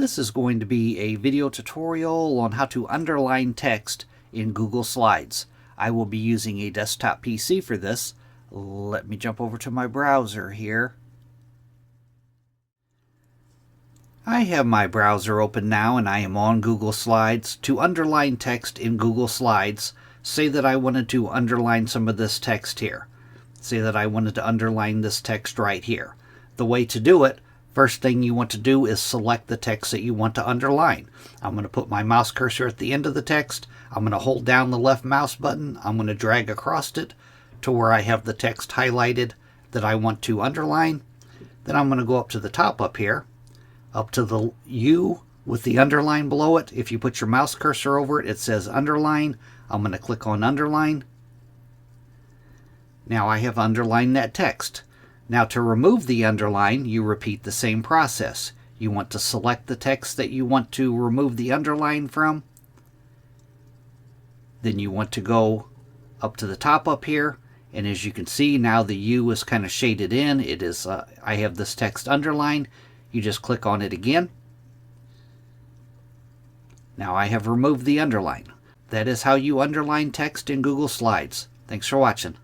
This is going to be a video tutorial on how to underline text in Google Slides. I will be using a desktop PC for this. Let me jump over to my browser here. I have my browser open now and I am on Google Slides. To underline text in Google Slides, say that I wanted to underline some of this text here. Say that I wanted to underline this text right here. The way to do it, first thing you want to do is select the text that you want to underline. I'm going to put my mouse cursor at the end of the text. I'm going to hold down the left mouse button. I'm going to drag across it to where I have the text highlighted that I want to underline. Then I'm going to go up to the top up here, up to the U with the underline below it. If you put your mouse cursor over it, it says underline. I'm going to click on underline. Now I have underlined that text. Now to remove the underline, you repeat the same process. You want to select the text that you want to remove the underline from. Then you want to go up to the top up here. And as you can see, now the U is kind of shaded in. It is, I have this text underlined. You just click on it again. Now I have removed the underline. That is how you underline text in Google Slides. Thanks for watching.